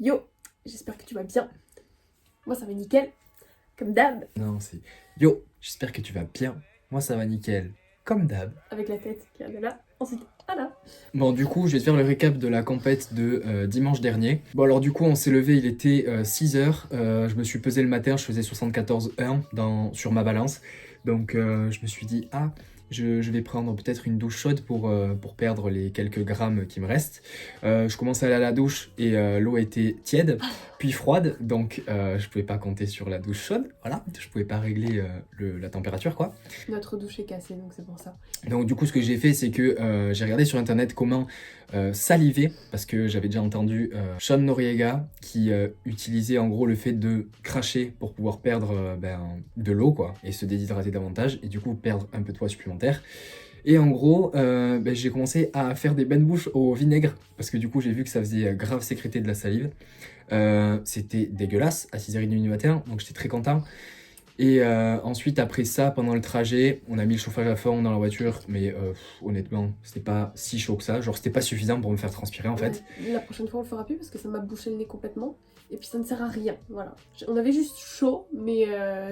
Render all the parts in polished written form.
Yo, j'espère que tu vas bien. Moi ça va nickel, comme d'hab, Non, c'est Yo, j'espère que tu vas bien. Moi, ça va nickel. Comme d'hab. avec la tête qui vient de là. Ensuite, voilà. Bon, du coup, je vais te faire le récap de la compète de dimanche dernier. Bon, alors, du coup, on s'est levé, il était 6h. Je me suis pesé le matin, je faisais 74,1 sur ma balance. Donc, je me suis dit, je vais prendre peut-être une douche chaude pour perdre les quelques grammes qui me restent. Je commençais à aller à la douche et l'eau était tiède, puis froide. Donc, je pouvais pas compter sur la douche chaude. Voilà, je pouvais pas régler la température, quoi. Notre douche est cassée donc c'est pour ça. Donc du coup ce que j'ai fait c'est que j'ai regardé sur internet comment saliver parce que j'avais déjà entendu Sean Noriega qui utilisait en gros le fait de cracher pour pouvoir perdre de l'eau quoi et se déshydrater davantage et du coup perdre un peu de poids supplémentaire. Et en gros j'ai commencé à faire des bains de bouche au vinaigre parce que du coup j'ai vu que ça faisait grave sécréter de la salive. C'était dégueulasse à 6h30 du matin donc j'étais très content. Et ensuite, après ça, pendant le trajet, on a mis le chauffage à fond dans la voiture, mais honnêtement, c'était pas si chaud que ça. Genre, c'était pas suffisant pour me faire transpirer en fait. Ouais, la prochaine fois on le fera plus parce que ça m'a bouché le nez complètement. Et puis ça ne sert à rien, voilà. On avait juste chaud, mais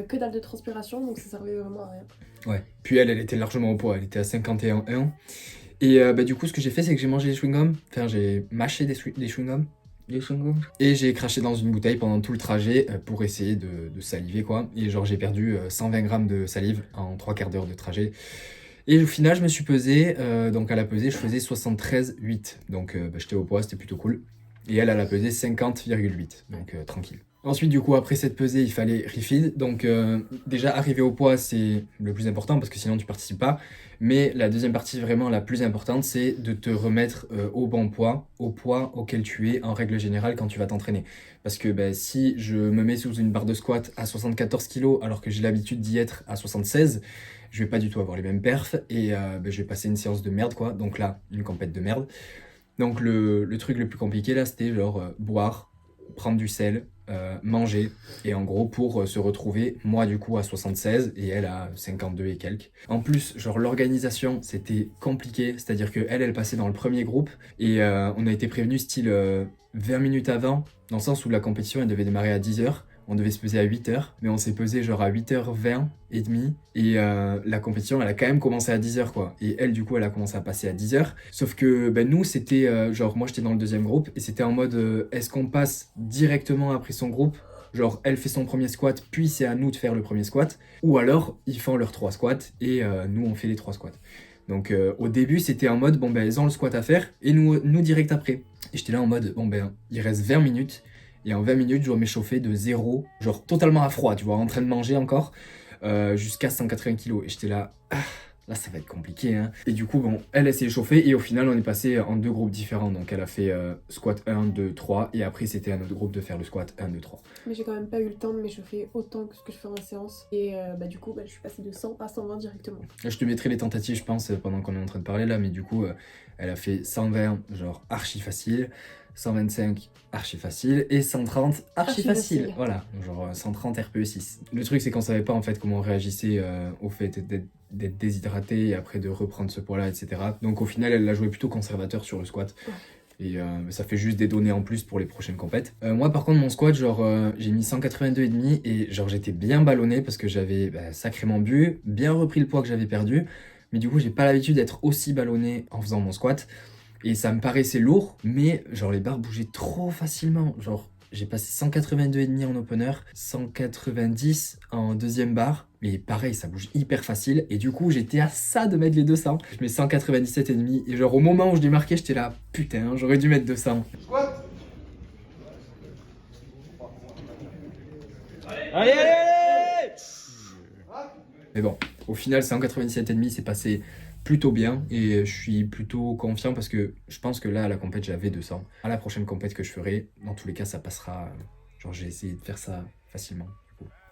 que dalle de transpiration, donc ça servait vraiment à rien. Ouais. Puis elle était largement au poids, elle était à 51,1. Et du coup, ce que j'ai fait, c'est que j'ai mangé des chewing-gums. Enfin, j'ai mâché des chewing-gums. Des chewing-gums. Et j'ai craché dans une bouteille pendant tout le trajet pour essayer de saliver quoi. Et genre, j'ai perdu 120 grammes de salive en 3 quarts d'heure de trajet. Et au final, je me suis pesé, donc à la pesée, je faisais 73,8. Donc j'étais au poids, c'était plutôt cool. Et elle a pesé 50,8, donc tranquille. Ensuite, du coup, après cette pesée, il fallait refill. Donc déjà, arriver au poids, c'est le plus important parce que sinon, tu participes pas. Mais la deuxième partie, vraiment la plus importante, c'est de te remettre au bon poids, au poids auquel tu es en règle générale quand tu vas t'entraîner. Parce que si je me mets sous une barre de squat à 74 kg alors que j'ai l'habitude d'y être à 76, je vais pas du tout avoir les mêmes perfs et je vais passer une séance de merde quoi. Donc là, une compète de merde. Donc le truc le plus compliqué là, c'était genre boire, prendre du sel, manger et en gros pour se retrouver moi du coup à 76 et elle à 52 et quelques. En plus, genre l'organisation, c'était compliqué, c'est-à-dire que elle passait dans le premier groupe et on a été prévenu style 20 minutes avant, dans le sens où la compétition elle devait démarrer à 10h. On devait se peser à 8h, mais on s'est pesé genre à 8h20 et demi. Et la compétition, elle a quand même commencé à 10h quoi. Et elle, du coup, elle a commencé à passer à 10h. Sauf que nous, c'était genre, moi j'étais dans le deuxième groupe et c'était en mode est-ce qu'on passe directement après son groupe? Genre, elle fait son premier squat, puis c'est à nous de faire le premier squat. Ou alors, ils font leurs 3 squats et nous, on fait les 3 squats. Donc, au début, c'était en mode ils ont le squat à faire et nous direct après. Et j'étais là en mode il reste 20 minutes. Et en 20 minutes, je dois m'échauffer de zéro, genre totalement à froid, tu vois, en train de manger encore, jusqu'à 180 kilos. Et j'étais là, là ça va être compliqué. Hein. Et du coup, elle s'est échauffée et au final, on est passé en 2 groupes différents. Donc elle a fait squat 1, 2, 3 et après, c'était à notre groupe de faire le squat 1, 2, 3. Mais j'ai quand même pas eu le temps de m'échauffer autant que ce que je fais en séance. Et du coup, je suis passée de 100 à 120 directement. Je te mettrai les tentatives, je pense, pendant qu'on est en train de parler là, mais du coup, elle a fait 120, genre archi facile, 125, archi facile, et 130, archi facile. Voilà, genre 130 RPE6. Le truc, c'est qu'on savait pas en fait comment on réagissait au fait d'être déshydraté et après de reprendre ce poids-là, etc. Donc au final, elle l'a joué plutôt conservateur sur le squat. Ouais. Et ça fait juste des données en plus pour les prochaines compètes. Moi par contre mon squat genre j'ai mis 182,5 et genre j'étais bien ballonné parce que j'avais sacrément bu, bien repris le poids que j'avais perdu. Mais du coup j'ai pas l'habitude d'être aussi ballonné en faisant mon squat. Et ça me paraissait lourd, mais genre les barres bougeaient trop facilement. Genre j'ai passé 182,5 en opener, 190 en deuxième barre. Mais pareil, ça bouge hyper facile. Et du coup, j'étais à ça de mettre les 200. Je mets 197,5. Et genre, au moment où je démarquais, j'étais là, putain, j'aurais dû mettre 200. Squat. Allez, allez, allez! Mais bon, au final, 197,5, c'est passé plutôt bien. Et je suis plutôt confiant parce que je pense que là, à la compète, j'avais 200. À la prochaine compète que je ferai, dans tous les cas, ça passera. Genre, j'ai essayé de faire ça facilement.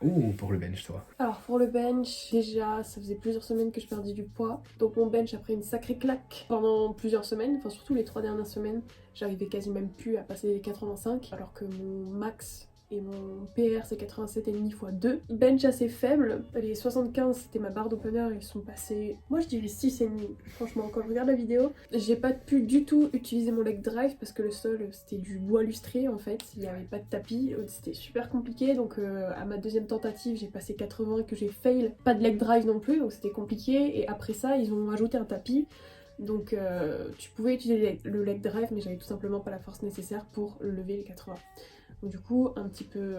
Ouh, pour le bench, toi. Alors pour le bench, déjà ça faisait plusieurs semaines que je perdais du poids. Donc mon bench a pris une sacrée claque pendant plusieurs semaines, enfin surtout les 3 dernières semaines. J'arrivais quasi même plus à passer les 85 alors que mon max et mon PR c'est 87,5 x 2. Bench assez faible, les 75 c'était ma barre d'opener, ils sont passés, moi je dirais 6,5. Franchement, quand je regarde la vidéo, j'ai pas pu du tout utiliser mon leg drive parce que le sol c'était du bois lustré en fait, il n'y avait pas de tapis, c'était super compliqué. Donc à ma deuxième tentative j'ai passé 80 que j'ai fail, pas de leg drive non plus, donc c'était compliqué. Et après ça ils ont ajouté un tapis. Donc tu pouvais utiliser le leg drive mais j'avais tout simplement pas la force nécessaire pour lever les 80. Donc du coup un petit peu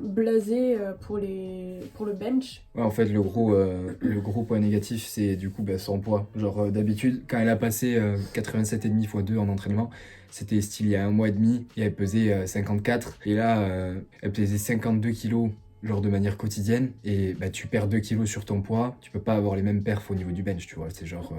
blasé pour le bench. Ouais, en fait, le gros point négatif, c'est du coup son poids. Genre, d'habitude, quand elle a passé 87,5 x 2 en entraînement, c'était style il y a un mois et demi, et elle pesait 54. Et là, elle pesait 52 kilos, genre de manière quotidienne, et tu perds 2 kilos sur ton poids, tu peux pas avoir les mêmes perfs au niveau du bench, tu vois. C'est genre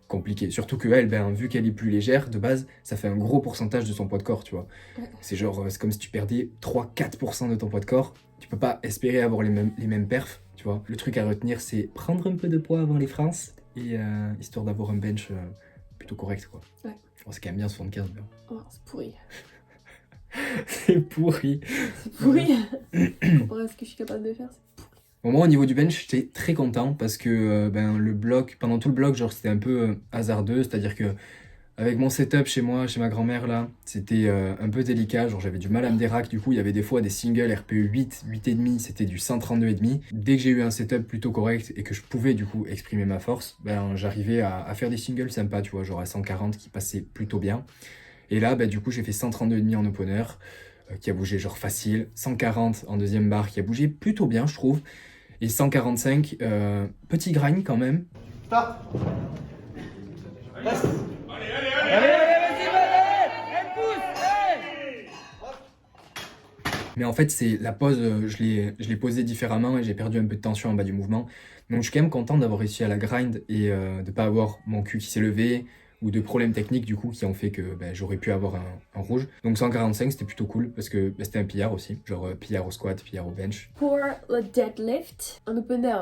compliqué. Surtout que elle, vu qu'elle est plus légère, de base, ça fait un gros pourcentage de son poids de corps, tu vois. Ouais. C'est genre, c'est comme si tu perdais 3-4% de ton poids de corps. Tu peux pas espérer avoir les mêmes perfs, tu vois. Le truc à retenir, c'est prendre un peu de poids avant les France, et histoire d'avoir un bench plutôt correct, quoi. Ouais. Bon, c'est quand même bien 75, mais... Oh, c'est pourri. c'est pourri. C'est pourri. Comparé à ce que je suis capable de faire, c'est pourri. Bon, moi, au niveau du bench, j'étais très content parce que le bloc, pendant tout le bloc, genre c'était un peu hasardeux, c'est-à-dire que avec mon setup chez moi, chez ma grand-mère là, c'était un peu délicat, genre j'avais du mal à me dérack, du coup il y avait des fois des singles RPE 8, 8,5, c'était du 132,5. Dès que j'ai eu un setup plutôt correct et que je pouvais du coup exprimer ma force, j'arrivais à faire des singles sympas, tu vois, genre à 140 qui passaient plutôt bien. Et là, du coup j'ai fait 132,5 en opener, qui a bougé genre facile, 140 en deuxième barre qui a bougé plutôt bien je trouve, et 145, petit grind quand même. Stop. Reste. Allez, vas-y, elle pousse, hey. Mais en fait, c'est la pause, je l'ai posée différemment et j'ai perdu un peu de tension en bas du mouvement. Donc je suis quand même content d'avoir réussi à la grind et de pas avoir mon cul qui s'est levé ou de problèmes techniques du coup qui ont fait que j'aurais pu avoir un rouge. Donc 145 c'était plutôt cool parce que c'était un pillard aussi, genre pillard au squat, pillard au bench. Pour le deadlift, un opener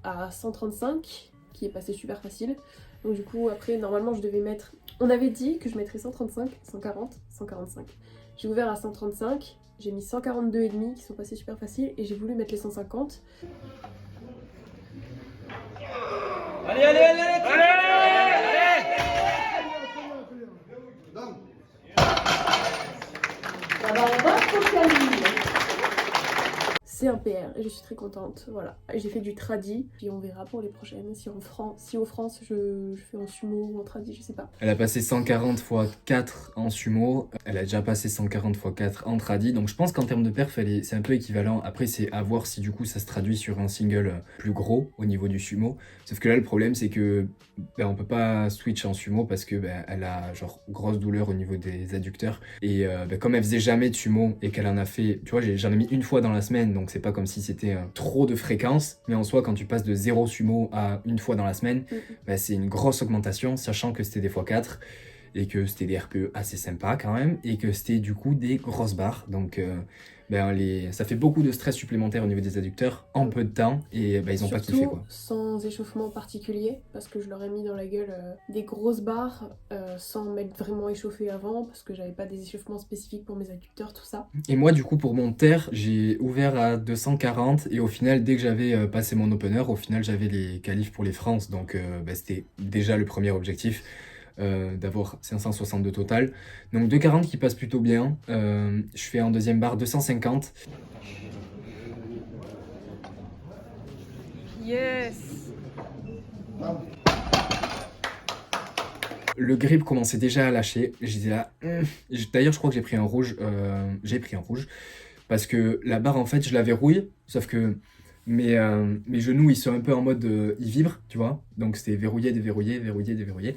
à 135 qui est passé super facile. Donc du coup après normalement je devais mettre, on avait dit que je mettrais 135, 140, 145. J'ai ouvert à 135, j'ai mis 142,5 qui sont passés super faciles et j'ai voulu mettre les 150. Allez. Ça va en bas c'est un PR et je suis très contente, voilà. J'ai fait du tradi, puis on verra pour les prochaines, si au France je fais en sumo ou en tradi, je sais pas. Elle a passé 140 x 4 en sumo, elle a déjà passé 140 x 4 en tradi, donc je pense qu'en termes de perf, c'est un peu équivalent. Après, c'est à voir si du coup ça se traduit sur un single plus gros au niveau du sumo. Sauf que là, le problème, c'est que on peut pas switch en sumo parce que elle a genre grosse douleur au niveau des adducteurs. Et comme elle faisait jamais de sumo et qu'elle en a fait, tu vois, j'en ai mis une fois dans la semaine, donc c'est pas comme si c'était trop de fréquence. Mais en soi, quand tu passes de 0 sumo à une fois dans la semaine, c'est une grosse augmentation, sachant que c'était des x4 et que c'était des RPE assez sympas quand même et que c'était du coup des grosses barres. Donc ça fait beaucoup de stress supplémentaire au niveau des adducteurs en peu de temps et ils ont pas kiffé quoi. Sans échauffement particulier parce que je leur ai mis dans la gueule des grosses barres sans m'être vraiment échauffé avant parce que j'avais pas des échauffements spécifiques pour mes adducteurs, tout ça. Et moi du coup pour mon terre j'ai ouvert à 240 et au final dès que j'avais passé mon opener, au final j'avais les qualifs pour les France, donc c'était déjà le premier objectif. D'avoir 562 total. Donc 240 qui passe plutôt bien. Je fais en deuxième barre 250. Yes. Le grip commençait déjà à lâcher. J'étais là. D'ailleurs, je crois que j'ai pris un rouge. Parce que la barre, en fait, je la verrouille. Sauf que mes genoux, ils sont un peu en mode. Ils vibrent, tu vois. Donc c'était verrouiller, déverrouiller, verrouiller, déverrouiller.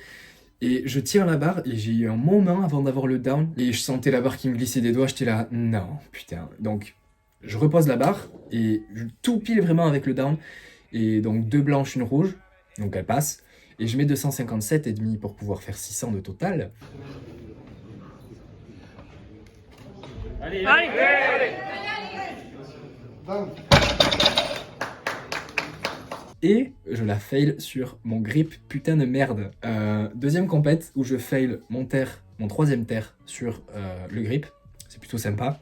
Et je tire la barre et j'ai eu un moment avant d'avoir le down et je sentais la barre qui me glissait des doigts, j'étais là, non, putain. Donc je repose la barre et je tout pile vraiment avec le down. Et donc 2 blanches, 1 rouge, donc elle passe. Et je mets 257,5 pour pouvoir faire 600 de total. Allez. Et je la fail sur mon grip, putain de merde. Deuxième compète où je fail mon troisième terre sur le grip. C'est plutôt sympa.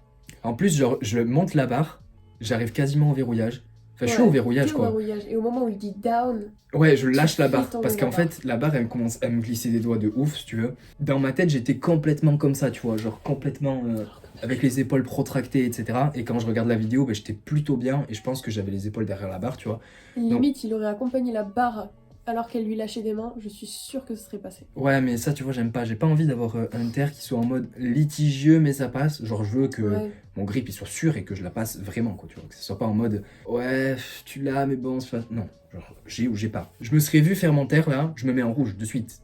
En plus, genre, je monte la barre, j'arrive quasiment au verrouillage. Enfin, je suis Ouais, au verrouillage, t'es au quoi. verrouillage. Et au moment où il dit down, Ouais, je lâche la fais barre. tomber Parce la qu'en barre. fait, la barre, elle commence à me glisser des doigts de ouf, si tu veux. Dans ma tête, j'étais complètement comme ça, tu vois. Genre, complètement avec les épaules protractées, etc. Et quand je regarde la vidéo, j'étais plutôt bien. Et je pense que j'avais les épaules derrière la barre, tu vois. limite, il aurait accompagné la barre alors qu'elle lui lâchait des mains. Je suis sûre que ce serait passé. Ouais, mais ça, tu vois, j'aime pas. J'ai pas envie d'avoir un terre qui soit en mode litigieux, mais ça passe. Genre, je veux que Ouais. mon grip, il soit sûr et que je la passe vraiment, quoi, tu vois. Que ce soit pas en mode, ouais, tu l'as, mais bon, c'est pas... Non, genre, j'ai ou j'ai pas. Je me serais vu faire mon terre, là, je me mets en rouge de suite.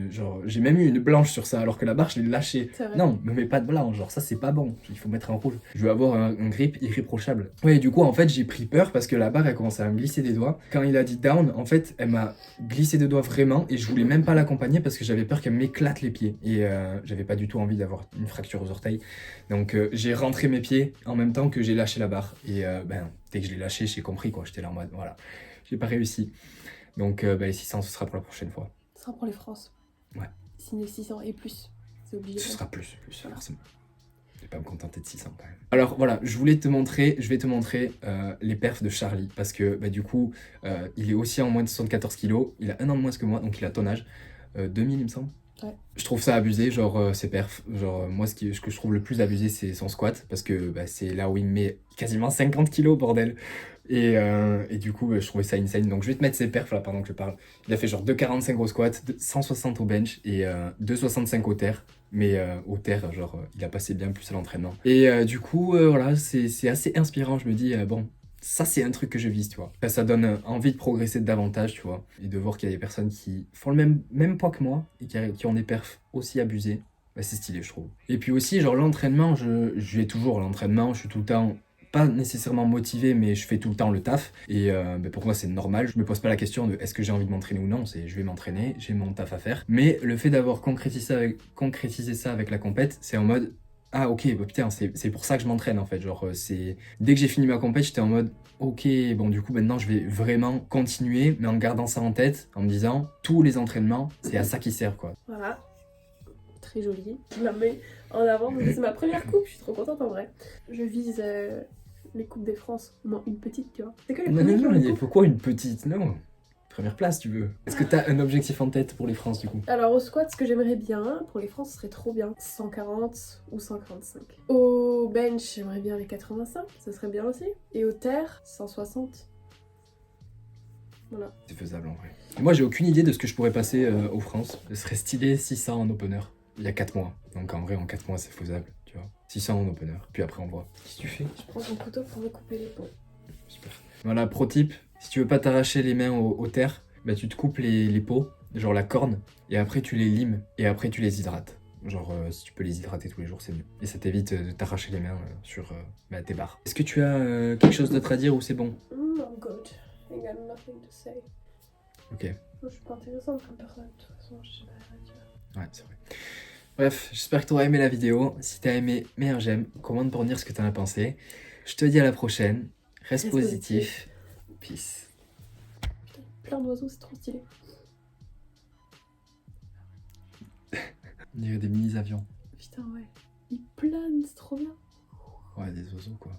Genre, j'ai même eu une blanche sur ça, alors que la barre, je l'ai lâchée. C'est vrai. Non, me mets pas de blanc, genre, ça, c'est pas bon. Il faut mettre en rouge. Je veux avoir un grip irréprochable. Ouais, et du coup, en fait, j'ai pris peur parce que la barre, elle commençait à me glisser des doigts. Quand il a dit down, en fait, elle m'a glissé des doigts vraiment et je voulais même pas l'accompagner parce que j'avais peur qu'elle m'éclate les pieds. Et j'avais pas du tout envie d'avoir une fracture aux orteils. Donc, j'ai rentré mes pieds en même temps que j'ai lâché la barre. Et dès que je l'ai lâché, j'ai compris, quoi. J'étais là en mode, voilà, j'ai pas réussi. Donc, les 600, ce sera pour la prochaine fois. Ce sera pour les France. Ouais. Signer 600 et plus. C'est obligé. Ce sera plus, forcément. Je vais pas me contenter de 600 quand même. Alors voilà, je vais te montrer les perfs de Charlie parce que du coup, il est aussi en moins de 74 kilos, il a un an de moins que moi, donc il a ton âge, 2000 il me semble. Ouais. Je trouve ça abusé, genre ses perfs. Genre moi, ce que je trouve le plus abusé, c'est son squat parce que c'est là où il met quasiment 50 kilos, bordel. Et du coup, je trouvais ça insane. Donc je vais te mettre ses perfs là pendant que je parle. Il a fait genre 2,45 au squat, 160 au bench et 2,65 au terre. Mais au terre, genre, il a passé bien plus à l'entraînement. Et du coup, voilà, c'est assez inspirant. Je me dis, bon, ça c'est un truc que je vise, tu vois. Ça donne envie de progresser davantage, tu vois. Et de voir qu'il y a des personnes qui font le même poids que moi et qui ont des perfs aussi abusés. C'est stylé, je trouve. Et puis aussi, genre, l'entraînement, je vais toujours à l'entraînement. Je suis tout le temps pas nécessairement motivé, mais je fais tout le temps le taf. Et pour moi, c'est normal. Je me pose pas la question de est-ce que j'ai envie de m'entraîner ou non. C'est je vais m'entraîner, j'ai mon taf à faire. Mais le fait d'avoir concrétisé ça avec la compète, c'est en mode ah ok, putain, c'est pour ça que je m'entraîne en fait. Genre, c'est dès que j'ai fini ma compète, j'étais en mode ok, bon, du coup, maintenant je vais vraiment continuer, mais en gardant ça en tête, en me disant tous les entraînements, c'est à ça qu'ils servent quoi. Voilà. Très jolie. Je la mets en avant. C'est ma première coupe. Je suis trop contente en vrai. Je vise les coupes des France. Au moins une petite, tu vois. C'est que les premiers qui ont les coupes. Pourquoi une petite? Non, première place tu veux. Est-ce que t'as un objectif en tête pour les France du coup? Alors au squat, ce que j'aimerais bien, pour les France, ce serait trop bien. 140 ou 145. Au bench, j'aimerais bien les 85. Ce serait bien aussi. Et au terre, 160. Voilà. C'est faisable en vrai. Et moi j'ai aucune idée de ce que je pourrais passer aux France. Ce serait stylé 600 en opener. Il y a 4 mois. Donc en vrai en 4 mois c'est faisable, tu vois. 600 en opener. Puis après on voit. Qu'est-ce que tu fais? Je prends mon couteau pour me couper les peaux. Super. Voilà, pro tip, si tu veux pas t'arracher les mains au terre, tu te coupes les peaux, genre la corne, et après tu les limes, et après tu les hydrates. Genre, si tu peux les hydrater tous les jours, c'est mieux. Et ça t'évite de t'arracher les mains sur tes barres. Est-ce que tu as quelque chose d'autre à dire ou c'est bon? I'm good. I got nothing to say. Ok. Moi, je suis pas intéressante comme personne, de toute façon, je sais pas rien dire. Ouais, c'est vrai. Bref, j'espère que tu auras aimé la vidéo. Si t'as aimé, mets un j'aime, commente pour me dire ce que t'en as pensé. Je te dis à la prochaine. Reste positif. Peace. Putain, plein d'oiseaux, c'est trop stylé. On dirait des mini-avions. Putain, ouais. Ils planent, c'est trop bien. Ouais, des oiseaux quoi.